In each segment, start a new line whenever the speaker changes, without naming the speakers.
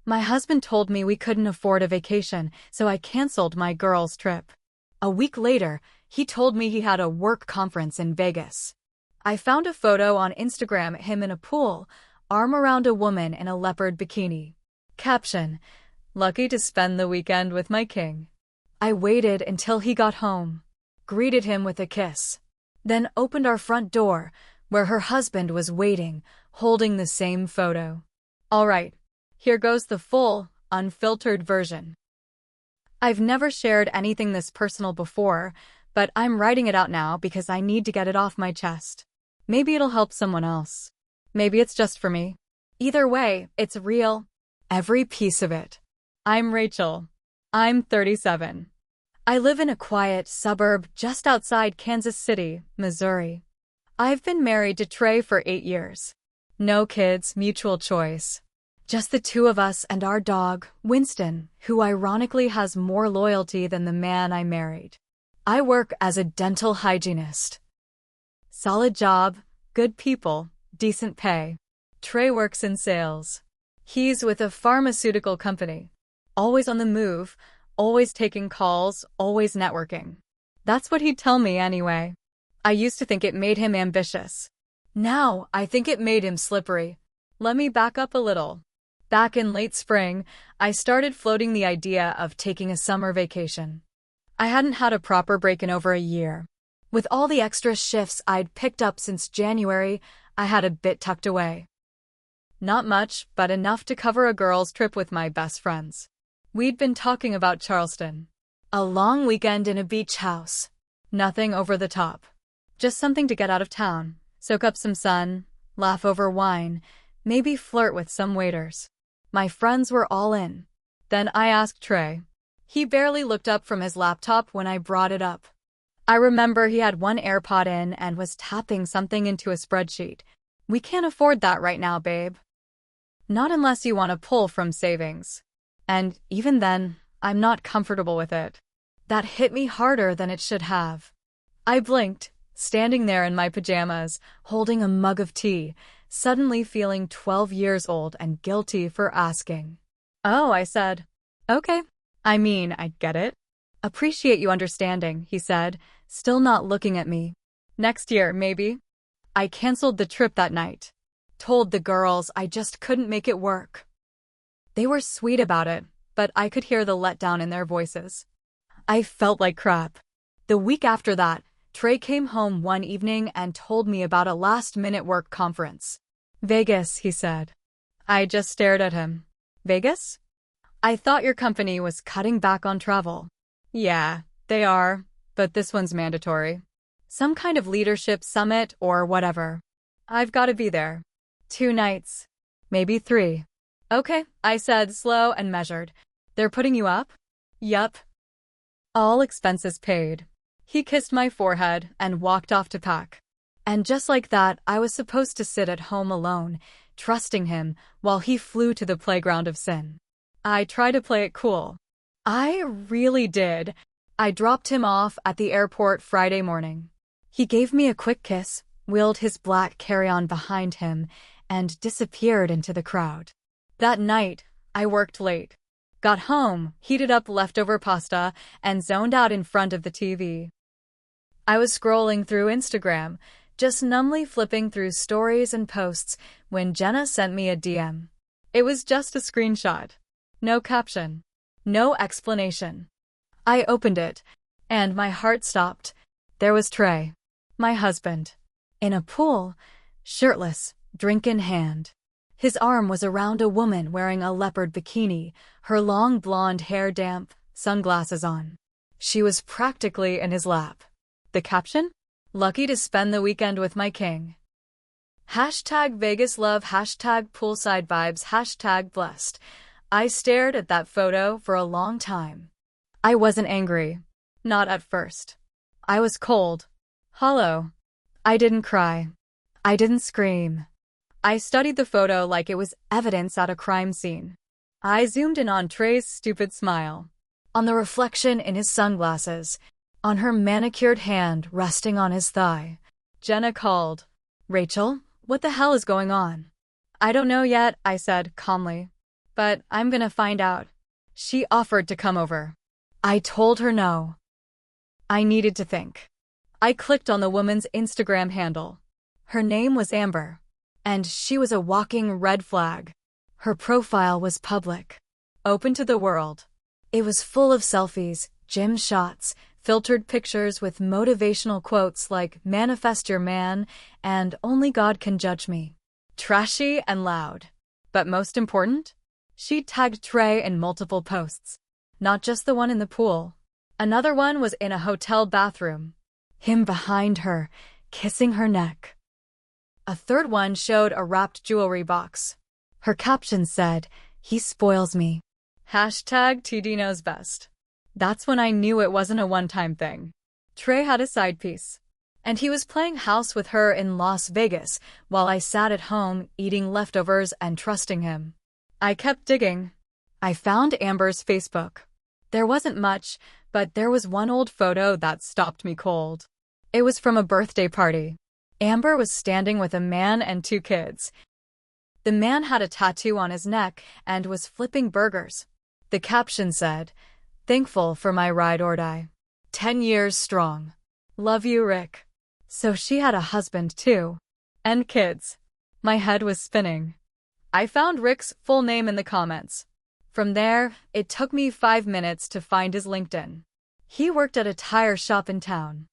My husband told me we couldn't afford a vacation, so I canceled my girls' trip. A week later, he told me he had a work conference in Vegas. I found a photo on Instagram, him in a pool, arm around a woman in a leopard bikini. Caption: lucky to spend the weekend with my king. I waited until he got home, greeted him with a kiss, then opened our front door, where her husband was waiting, holding the same photo. All right, here goes the full, unfiltered version. I've never shared anything this personal before, but I'm writing it out now because I need to get it off my chest. Maybe it'll help someone else. Maybe it's just for me. Either way, it's real. Every piece of it. I'm Rachel. I'm 37. I live in a quiet suburb just outside Kansas City, Missouri. I've been married to Trey for 8 years. No kids, mutual choice. Just the two of us and our dog, Winston, who ironically has more loyalty than the man I married. I work as a dental hygienist. Solid job, good people, decent pay. Trey works in sales. He's with a pharmaceutical company. Always on the move, always taking calls, always networking. That's what he'd tell me anyway. I used to think it made him ambitious. Now, I think it made him slippery. Let me back up a little. Back in late spring, I started floating the idea of taking a summer vacation. I hadn't had a proper break in over a year. With all the extra shifts I'd picked up since January, I had a bit tucked away. Not much, but enough to cover a girls' trip with my best friends. We'd been talking about Charleston. A long weekend in a beach house. Nothing over the top. Just something to get out of town, soak up some sun, laugh over wine, maybe flirt with some waiters. My friends were all in. Then I asked Trey. He barely looked up from his laptop when I brought it up. I remember he had one AirPod in and was tapping something into a spreadsheet. We can't afford that right now, babe. Not unless you want to pull from savings. And even then, I'm not comfortable with it. That hit me harder than it should have. I blinked, standing there in my pajamas, holding a mug of tea, suddenly feeling 12 years old and guilty for asking. Oh, I said. Okay. I mean, I get it. Appreciate you understanding, he said, still not looking at me. Next year, maybe. I canceled the trip that night. Told the girls I just couldn't make it work. They were sweet about it, but I could hear the letdown in their voices. I felt like crap. The week after that, Trey came home one evening and told me about a last-minute work conference. Vegas, he said. I just stared at him. Vegas? I thought your company was cutting back on travel. Yeah, they are, but this one's mandatory. Some kind of leadership summit or whatever. I've got to be there. 2 nights. Maybe 3. Okay, I said, slow and measured. They're putting you up? Yup. All expenses paid. He kissed my forehead and walked off to pack. And just like that, I was supposed to sit at home alone, trusting him, while he flew to the playground of sin. I tried to play it cool. I really did. I dropped him off at the airport Friday morning. He gave me a quick kiss, wheeled his black carry-on behind him, and disappeared into the crowd. That night, I worked late. Got home, heated up leftover pasta, and zoned out in front of the TV. I was scrolling through Instagram, just numbly flipping through stories and posts, when Jenna sent me a DM. It was just a screenshot. No caption. No explanation. I opened it, and my heart stopped. There was Trey, my husband, in a pool, shirtless, drink in hand. His arm was around a woman wearing a leopard bikini, her long blonde hair damp, sunglasses on. She was practically in his lap. The caption? Lucky to spend the weekend with my king. Hashtag Vegas love, hashtag poolside vibes, hashtag blessed. I stared at that photo for a long time. I wasn't angry. Not at first. I was cold. Hollow. I didn't cry. I didn't scream. I studied the photo like it was evidence at a crime scene. I zoomed in on Trey's stupid smile, on the reflection in his sunglasses, on her manicured hand resting on his thigh. Jenna called. Rachel, what the hell is going on? I don't know yet, I said calmly. But I'm gonna find out. She offered to come over. I told her no. I needed to think. I clicked on the woman's Instagram handle. Her name was Amber. And she was a walking red flag. Her profile was public. Open to the world. It was full of selfies, gym shots, filtered pictures with motivational quotes like "manifest your man" and "only God can judge me." Trashy and loud. But most important? She tagged Trey in multiple posts. Not just the one in the pool. Another one was in a hotel bathroom. Him behind her, kissing her neck. A third one showed a wrapped jewelry box. Her caption said, "He spoils me." Hashtag TD knows best. That's when I knew it wasn't a one-time thing. Trey had a side piece. And he was playing house with her in Las Vegas while I sat at home eating leftovers and trusting him. I kept digging. I found Amber's Facebook. There wasn't much, but there was one old photo that stopped me cold. It was from a birthday party. Amber was standing with a man and 2 kids. The man had a tattoo on his neck and was flipping burgers. The caption said, "Thankful for my ride or die. 10 years strong. Love you, Rick." So she had a husband too. And kids. My head was spinning. I found Rick's full name in the comments. From there, it took me 5 minutes to find his LinkedIn. He worked at a tire shop in town.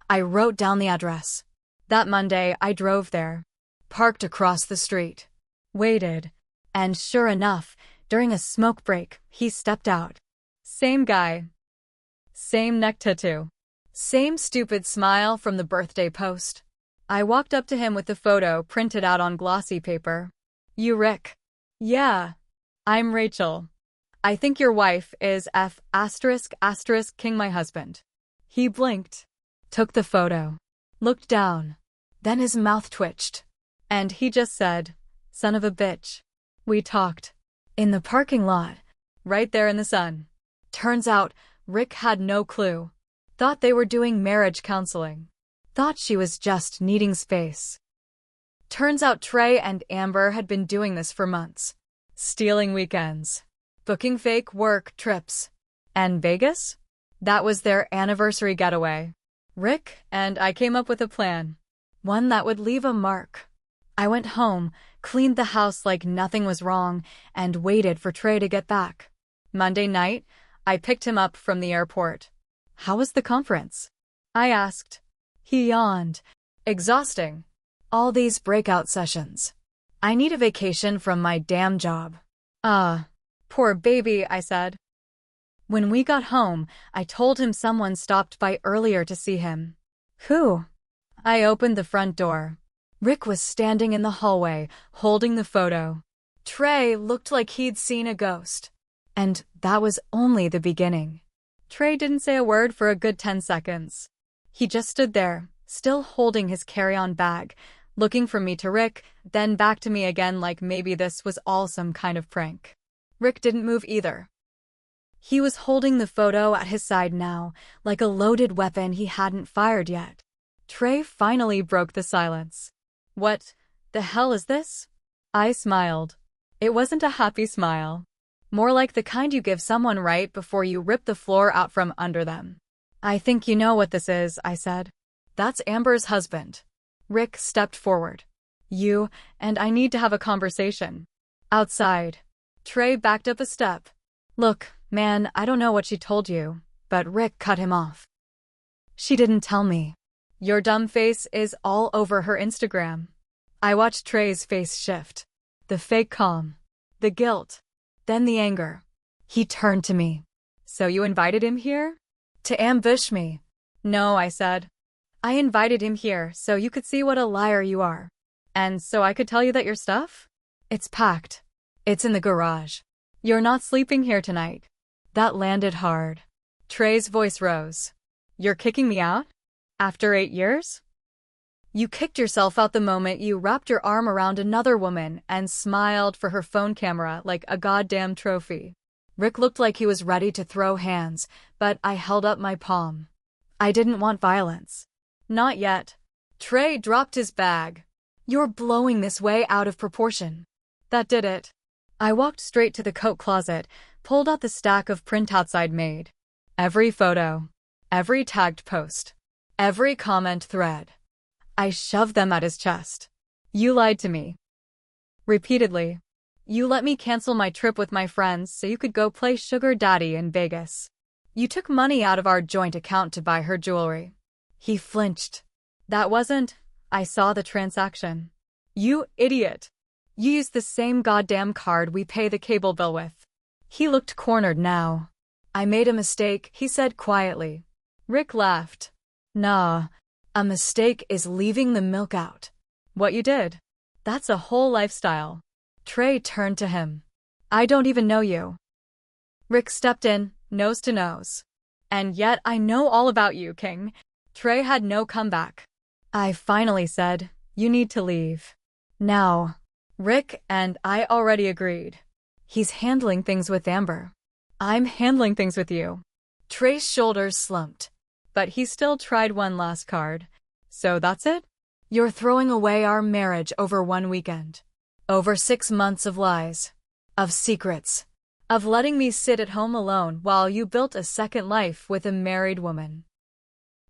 I wrote down the address. That Monday, I drove there. Parked across the street. Waited. And sure enough, during a smoke break, he stepped out. Same guy. Same neck tattoo. Same stupid smile from the birthday post. I walked up to him with the photo printed out on glossy paper. "You Rick?" "Yeah. I'm Rachel. I think your wife is F*** king my husband." He blinked. Took the photo. Looked down. Then his mouth twitched. And he just said, "Son of a bitch." We talked. In the parking lot. Right there in the sun. Turns out, Rick had no clue. Thought they were doing marriage counseling. Thought she was just needing space. Turns out Trey and Amber had been doing this for months. Stealing weekends. Booking fake work trips. And Vegas? That was their anniversary getaway. Rick and I came up with a plan. One that would leave a mark. I went home, cleaned the house like nothing was wrong, and waited for Trey to get back. Monday night, I picked him up from the airport. "How was the conference?" I asked. He yawned. "Exhausting. All these breakout sessions. I need a vacation from my damn job." Poor baby, I said. When we got home, I told him someone stopped by earlier to see him. Who? I opened the front door. Rick was standing in the hallway, holding the photo. Trey looked like he'd seen a ghost. And that was only the beginning. Trey didn't say a word for a good 10 seconds. He just stood there, still holding his carry-on bag, looking from me to Rick, then back to me again like maybe this was all some kind of prank. Rick didn't move either. He was holding the photo at his side now, like a loaded weapon he hadn't fired yet. Trey finally broke the silence. "What the hell is this?" I smiled. It wasn't a happy smile. More like the kind you give someone right before you rip the floor out from under them. "I think you know what this is," I said. "That's Amber's husband." Rick stepped forward. "You and I need to have a conversation." Outside. Trey backed up a step. "Look, man, I don't know what she told you," but Rick cut him off. "She didn't tell me." "Your dumb face is all over her Instagram." I watched Trey's face shift. The fake calm. The guilt. Then the anger. He turned to me. "So you invited him here?" "To ambush me." "No," I said. "I invited him here so you could see what a liar you are. And so I could tell you that your stuff? It's packed. It's in the garage. You're not sleeping here tonight." That landed hard. Trey's voice rose. "You're kicking me out? After 8 years?" "You kicked yourself out the moment you wrapped your arm around another woman and smiled for her phone camera like a goddamn trophy." Rick looked like he was ready to throw hands, but I held up my palm. I didn't want violence. Not yet. Trey dropped his bag. "You're blowing this way out of proportion." That did it. I walked straight to the coat closet, pulled out the stack of printouts I'd made. Every photo, every tagged post, every comment thread. I shoved them at his chest. You lied to me. Repeatedly. You let me cancel my trip with my friends so you could go play sugar daddy in Vegas. You took money out of our joint account to buy her jewelry. He flinched. That wasn't. I saw the transaction. You idiot. You used the same goddamn card we pay the cable bill with. He looked cornered now. I made a mistake, he said quietly. Rick laughed. Nah, a mistake is leaving the milk out. What you did? That's a whole lifestyle. Trey turned to him. I don't even know you. Rick stepped in, nose to nose. And yet I know all about you, King. Trey had no comeback. I finally said, you need to leave. Now. Rick and I already agreed. He's handling things with Amber. I'm handling things with you. Trey's shoulders slumped. But he still tried one last card. So that's it? You're throwing away our marriage over one weekend. Over 6 months of lies. Of secrets. Of letting me sit at home alone while you built a second life with a married woman.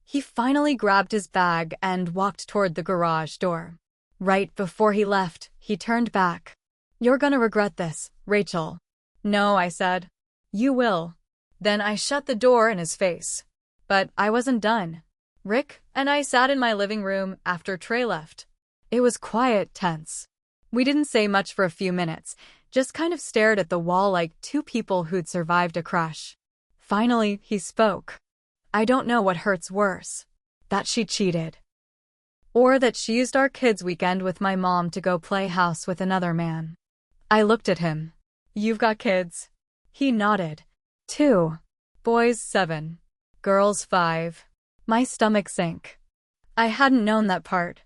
He finally grabbed his bag and walked toward the garage door. Right before he left, he turned back. You're gonna regret this, Rachel. No, I said. You will. Then I shut the door in his face. But I wasn't done. Rick and I sat in my living room after Trey left. It was quiet, tense. We didn't say much for a few minutes, just kind of stared at the wall like two people who'd survived a crash. Finally, he spoke. I don't know what hurts worse. That she cheated. Or that she used our kids' weekend with my mom to go play house with another man. I looked at him. You've got kids? He nodded. 2. Boys 7. Girls 5. My stomach sank. I hadn't known that part.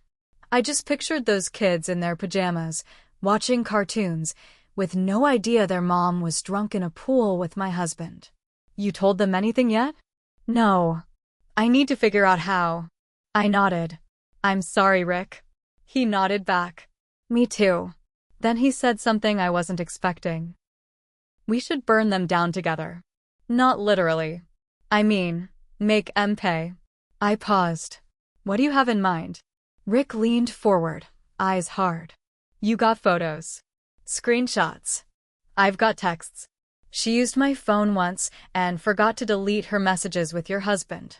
I just pictured those kids in their pajamas, watching cartoons, with no idea their mom was drunk in a pool with my husband. You told them anything yet? No. I need to figure out how. I nodded. I'm sorry, Rick. He nodded back. Me too. Then he said something I wasn't expecting. We should burn them down together. Not literally. I mean, make em pay. I paused. What do you have in mind? Rick leaned forward, eyes hard. You got photos. Screenshots. I've got texts. She used my phone once and forgot to delete her messages with your husband.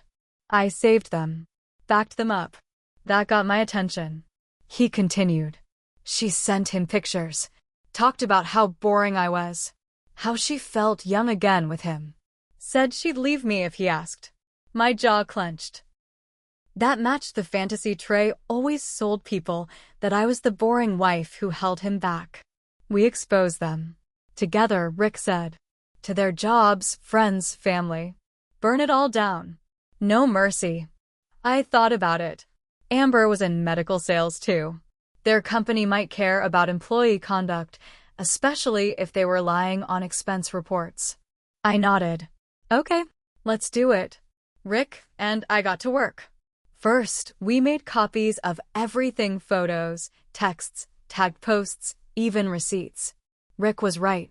I saved them. Backed them up. That got my attention. He continued. She sent him pictures. Talked about how boring I was. How she felt young again with him. Said she'd leave me if he asked. My jaw clenched. That matched the fantasy Trey always sold people, that I was the boring wife who held him back. We exposed them. Together, Rick said. To their jobs, friends, family. Burn it all down. No mercy. I thought about it. Amber was in medical sales too. Their company might care about employee conduct, especially if they were lying on expense reports. I nodded. Okay, let's do it. Rick and I got to work. First, we made copies of everything: photos, texts, tagged posts, even receipts. Rick was right.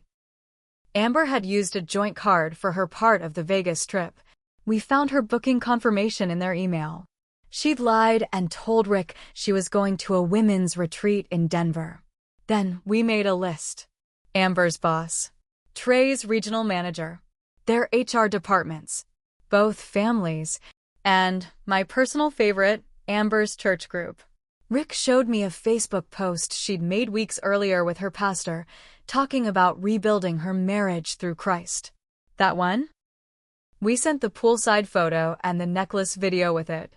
Amber had used a joint card for her part of the Vegas trip. We found her booking confirmation in their email. She'd lied and told Rick she was going to a women's retreat in Denver. Then we made a list. Amber's boss. Trey's regional manager. Their HR departments. Both families. And, my personal favorite, Amber's church group. Rick showed me a Facebook post she'd made weeks earlier with her pastor, talking about rebuilding her marriage through Christ. That one? We sent the poolside photo and the necklace video with it.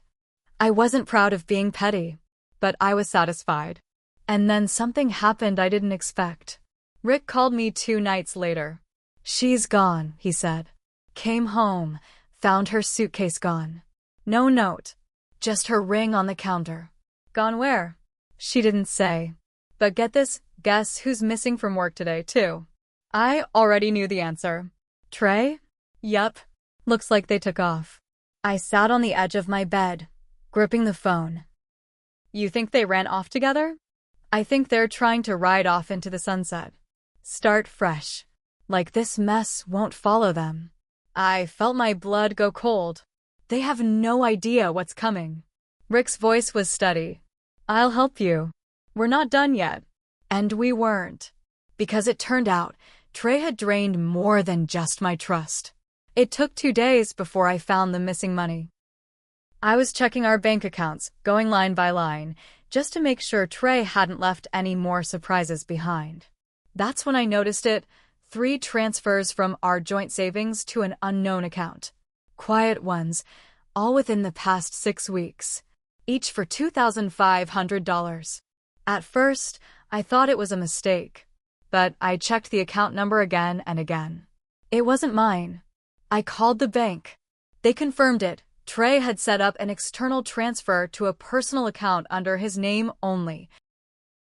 I wasn't proud of being petty, but I was satisfied. And then something happened I didn't expect. Rick called me 2 nights later. She's gone, he said. Came home, found her suitcase gone. No note. Just her ring on the counter. Gone where? She didn't say. But get this, guess who's missing from work today, too? I already knew the answer. Trey? Yup. Looks like they took off. I sat on the edge of my bed, gripping the phone. You think they ran off together? I think they're trying to ride off into the sunset. Start fresh. Like this mess won't follow them. I felt my blood go cold. They have no idea what's coming. Rick's voice was steady. I'll help you. We're not done yet. And we weren't. Because it turned out, Trey had drained more than just my trust. It took 2 days before I found the missing money. I was checking our bank accounts, going line by line, just to make sure Trey hadn't left any more surprises behind. That's when I noticed it. 3 transfers from our joint savings to an unknown account. Quiet ones, all within the past 6 weeks. Each for $2,500. At first, I thought it was a mistake. But I checked the account number again and again. It wasn't mine. I called the bank. They confirmed it. Trey had set up an external transfer to a personal account under his name only.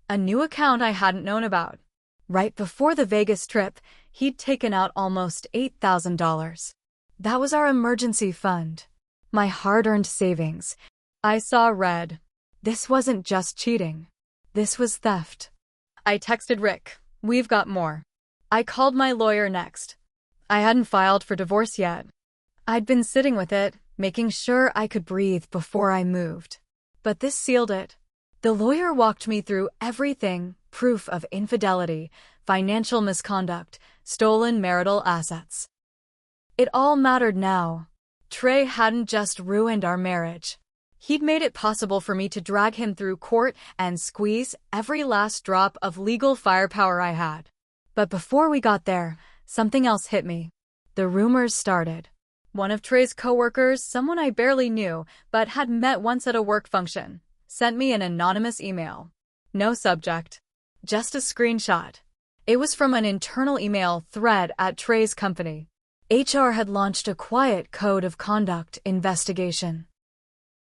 A new account I hadn't known about. Right before the Vegas trip, he'd taken out almost $8,000. That was our emergency fund. My hard-earned savings. I saw red. This wasn't just cheating. This was theft. I texted Rick. We've got more. I called my lawyer next. I hadn't filed for divorce yet. I'd been sitting with it, making sure I could breathe before I moved. But this sealed it. The lawyer walked me through everything: proof of infidelity, financial misconduct, stolen marital assets. It all mattered now. Trey hadn't just ruined our marriage. He'd made it possible for me to drag him through court and squeeze every last drop of legal firepower I had. But before we got there, something else hit me. The rumors started. One of Trey's coworkers, someone I barely knew but had met once at a work function, sent me an anonymous email. No subject. Just a screenshot. It was from an internal email thread at Trey's company. HR had launched a quiet code of conduct investigation.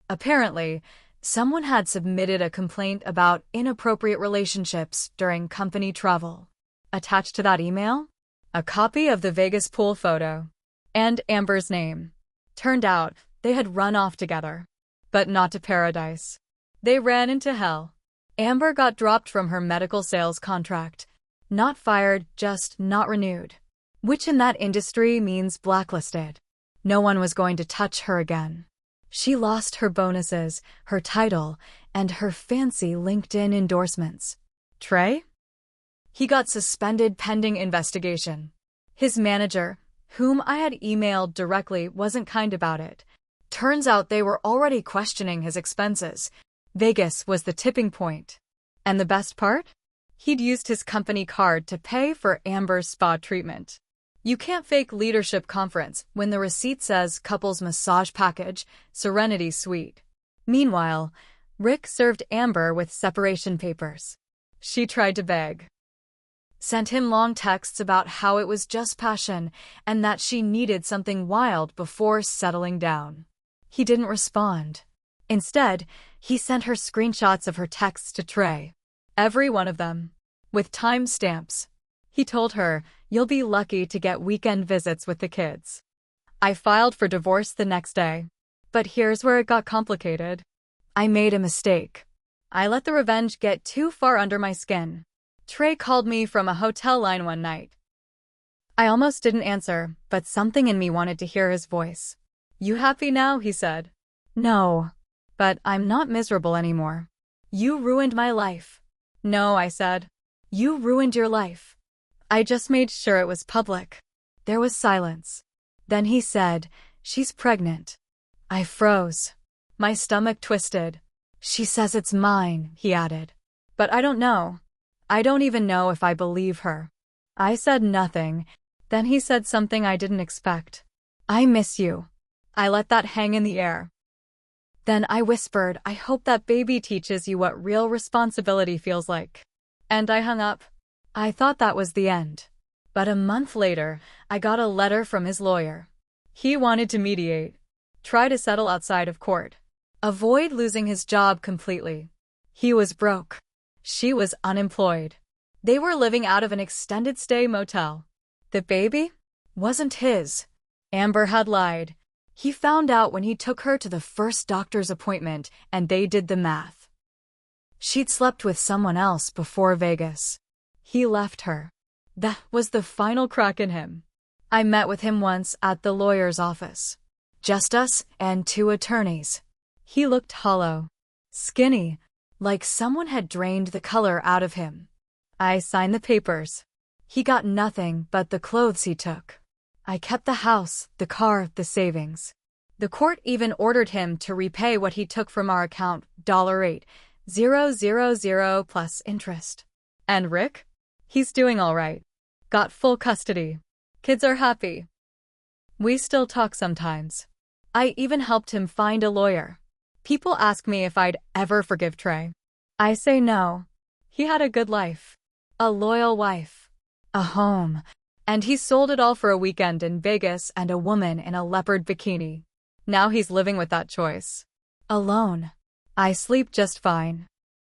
Apparently, someone had submitted a complaint about inappropriate relationships during company travel. Attached to that email? A copy of the Vegas pool photo. And Amber's name. Turned out, they had run off together. But not to paradise. They ran into hell. Amber got dropped from her medical sales contract. Not fired, just not renewed. Which in that industry means blacklisted. No one was going to touch her again. She lost her bonuses, her title, and her fancy LinkedIn endorsements. Trey? He got suspended pending investigation. His manager, whom I had emailed directly, wasn't kind about it. Turns out they were already questioning his expenses. Vegas was the tipping point. And the best part? He'd used his company card to pay for Amber's spa treatment. You can't fake leadership conference when the receipt says couples massage package, Serenity Suite. Meanwhile, Rick served Amber with separation papers. She tried to beg. Sent him long texts about how it was just passion and that she needed something wild before settling down. He didn't respond. Instead, he sent her screenshots of her texts to Trey. Every one of them. With time stamps. He told her, "You'll be lucky to get weekend visits with the kids." I filed for divorce the next day. But here's where it got complicated. I made a mistake. I let the revenge get too far under my skin. Trey called me from a hotel line one night. I almost didn't answer, but something in me wanted to hear his voice. "You happy now?" he said. "No. But I'm not miserable anymore." "You ruined my life." "No," I said. "You ruined your life." I just made sure it was public. There was silence. Then he said, "She's pregnant." I froze. My stomach twisted. "She says it's mine," he added. "But I don't know. I don't even know if I believe her." I said nothing. Then he said something I didn't expect. "I miss you." I let that hang in the air. Then I whispered, "I hope that baby teaches you what real responsibility feels like." And I hung up. I thought that was the end. But a month later, I got a letter from his lawyer. He wanted to mediate. Try to settle outside of court. Avoid losing his job completely. He was broke. She was unemployed. They were living out of an extended stay motel. The baby wasn't his. Amber had lied. He found out when he took her to the first doctor's appointment, and they did the math. She'd slept with someone else before Vegas. He left her. That was the final crack in him. I met with him once at the lawyer's office. Just us and two attorneys. He looked hollow, skinny, like someone had drained the color out of him. I signed the papers. He got nothing but the clothes he took. I kept the house, the car, the savings. The court even ordered him to repay what he took from our account, $8,000 plus interest. And Rick? He's doing all right. Got full custody. Kids are happy. We still talk sometimes. I even helped him find a lawyer. People ask me if I'd ever forgive Trey. I say no. He had a good life. A loyal wife. A home. And he sold it all for a weekend in Vegas and a woman in a leopard bikini. Now he's living with that choice. Alone. I sleep just fine.